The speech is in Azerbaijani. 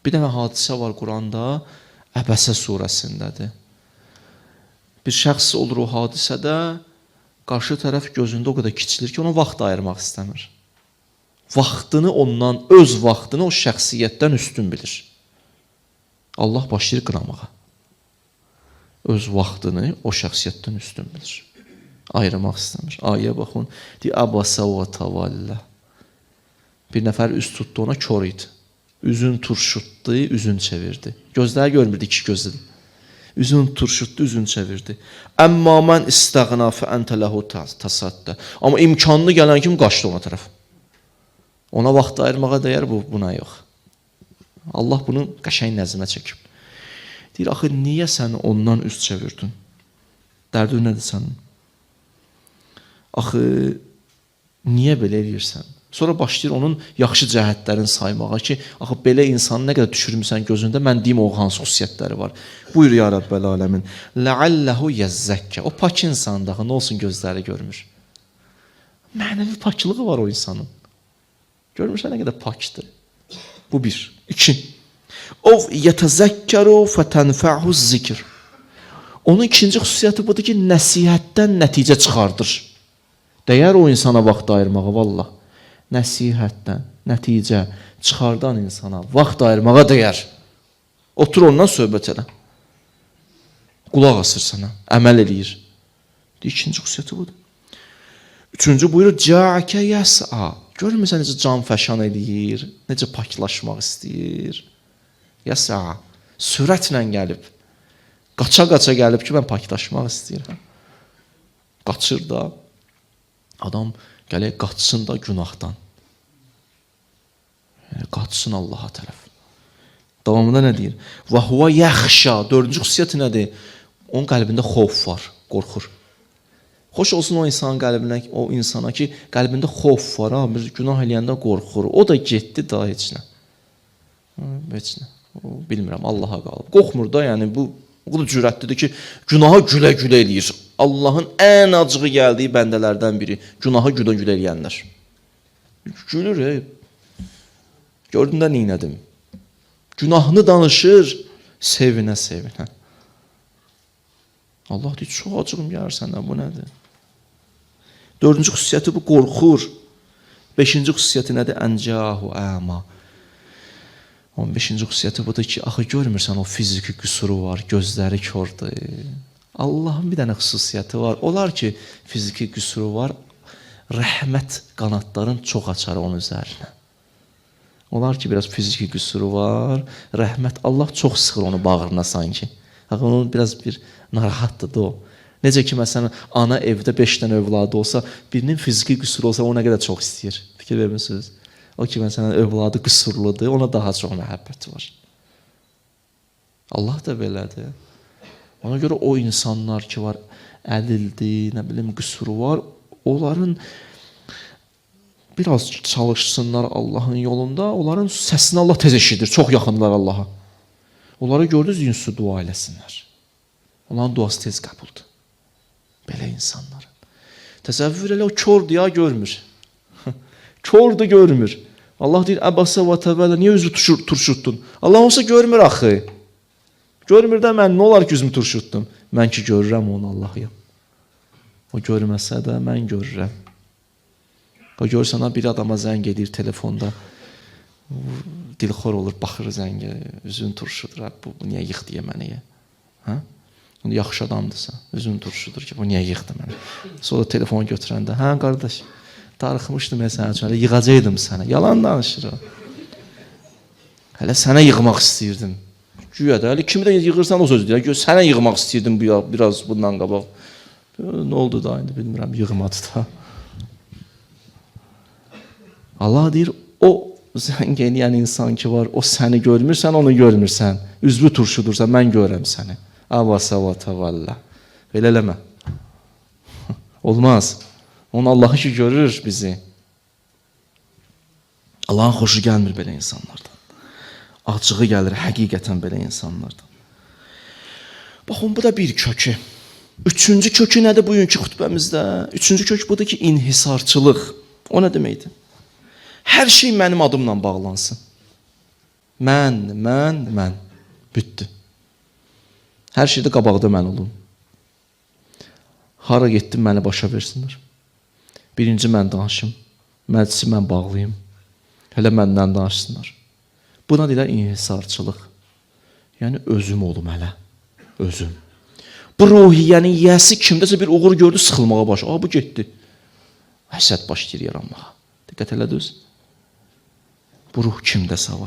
Bir dənə hadisə var Quranda, Əbəsə surəsindədir. Bir şəxs olur o hadisədə, qarşı tərəf gözündə o qədər kiçilir ki, ona vaxt ayırmaq istəmir. Vaxtını ondan, öz vaxtını o şəxsiyyətdən üstün bilir. Allah başlayır qınamağa. Öz vaxtını o şəxsiyyətdən üstün bilir. Ayırmaq istəmir. Ayə baxın, deyir, Əbəsə və təvallə. Bir nəfər üz tutdu ona, kör idi. Üzün turşutdu, üzün çevirdi. Gözləri görmürdü, iki gözlüdür. Üzün turşutdu, üzün çevirdi. Əmmə mən istəğna fə əntə ləhu təsaddə. Amma imkanlı gələn kim qaçdı ona tərəf. Ona vaxt ayırmağa dəyər, buna yox. Allah bunu qəşəng nəzmə çəkib. Deyir, axı, niyə sən ondan üz çevirdin? Dərdi nədir sənin? Axı, niyə belə eləyirsən? Sonra başlayır onun yaxşı cəhətlərini saymağa ki, axı, belə insanı nə qədər düşürmüsən gözündə, mən deyim o hansı xüsusiyyətləri var. Buyur, ya Rəbbəl aləmin. Ləalləhu yəzzəkkə. O pak insandır, axı, nə olsun gözləri görmür. Mənəvi paklığı var o insanın. Görmürsən nə qədər pakdır. Bu bir. İki. Ov yətəzəkkəru fətənfəhu zikr. Onun ikinci xüsusiyyəti budur ki, nəsihətdən nəticə çıxardır. Dəyər o insana vaxt ayırmağa, vallah. Nəsihətdən nəticə çıxardan insana vaxt ayırmağa dəyər. Otur ondan söhbət elə. Qulaq asır sana, əməl eləyir. İkinci xüsusiyyəti budur. Üçüncü buyurur, cəəkə yəs'a. Görmürsən necə can fəşan eləyir, necə paklaşmaq istəyir. Yəs'a, sürətlə gəlib. Qaça-qaça gəlib ki, mən paklaşmaq istəyirəm. Qaçır da, adam gələk qaçsın da günahdan. Yəni, qaçsın Allaha tərəf. Davamında nə deyir? Və huvə yaxşa. Dördüncü xüsusiyyəti nədir? Onun qəlbində xof var, qorxur. Xoş olsun o insanın qəlbinə, o insana ki, qəlbində xof var, bir günah eləyəndə qorxur. O da getdi da heç nə. Heç nə. Bilmirəm, Allaha qalıb. Qorxmur da, yəni bu o qədər cürətlidir ki, günahı gülə-gülə eləyir. Allahın ən acığı gəldiyi bəndələrdən biri. Günahı gülə-gülə eləyənlər. Gülür, gördün də neynədim? Günahını danışır, sevinə-sevinə. Allah deyir, çox acığım gəlir səndən, bu nədir? Dördüncü xüsusiyyəti bu, qorxur. Beşinci xüsusiyyəti nədir? Əncəhu əma. 15-ci xüsusiyyəti budur ki, axı görmürsən o fiziki qüsuru var, gözləri kördür. Allahın bir dənə xüsusiyyəti var. Olar ki, fiziki qüsuru var, rəhmət qanadların çox açar onun üzərinə. Olar ki, biraz fiziki qüsuru var, rəhmət, Allah çox sıxır onu bağrına sanki. Axı onun biraz bir narahatdır da o. Necə ki, məsələn, ana evdə 5 dənə övladı olsa, birinin fiziki qüsuru olsa, o nə qədər çox istəyir. Fikir vermişsiniz? O ki, məsələn, övladı qüsurludur, ona daha çox məhəbbət var. Allah da belədir. Ona görə o insanlar ki var, ədildir, nə bilim, qüsuru var, onların biraz çalışsınlar Allahın yolunda, onların səsini Allah tez eşidir, çox yaxınlar Allaha. Onları gördünüz, yünsü dua eləsinlər. Onların duası tez qəbuldur. Belə insanların. Təsəvvür elə, o kördür ya, görmür. Kördür, görmür. Allah deyir, Əbəsə və təvələ, niyə üzü turşutdun? Allah olsa görmür axı. Görmür də mən, nə olar ki, üzümü turşutdum? Mən ki, görürəm onu Allah'ıyım. O görməsə də mən görürəm. O görürsən, bir adama zəng edir telefonda, dilxor olur, baxır zəngə, üzün turşudur, bu niyə yıx deyə mənə? Hə? Yaxşı adamdırsa, üzün turşudur ki, bu niyə yıxdı mənə? Sonra telefonu götürəndə, hə qardaş, darıxmışdım ya sənə üçün, hələ yığacaqdım sənə. Yalan danışır o. Hələ sənə yığmaq istəyirdim. Güya da, hələ kimi də yığırsan o söz deyir. Sənə yığmaq istəyirdim biraz bundan qabaq. Nə oldu da, indi bilmirəm, yığmadı da. Allah deyir, o zəng eləyən insan ki var, o səni görmürsən, onu görmürsən. Üzvü turşudursa, mən görəm səni. Əbəsə və təvəllə. Belə eləmə. Olmaz. Onun Allahı ki görür bizi. Allahın xoşu gəlmir belə insanlardan. Acığı gəlir həqiqətən belə insanlardan. Baxın, bu da bir kökü. Üçüncü kökü nədir bugünkü xütbəmizdə? Üçüncü kök budur ki, inhisarçılıq. O nə deməkdir? Hər şey mənim adımla bağlansın. Mən. Bütdü. Hər şeydə qabaqda mən olum. Hara getdim məni başa versinlər. Birinci mən danışım. Məclisi mən bağlayım. Hələ məndən danışsınlar. Buna deyirlər inhisarçılıq. Yəni özüm olum hələ. Özüm. Bu ruhiyyənin yiyəsi kimdəsə bir uğur gördü, sıxılmağa başladı. Bu getdi. Həsəd başlayır yaranmağa. Diqqət elədiniz? Bu ruh kimdəsə var.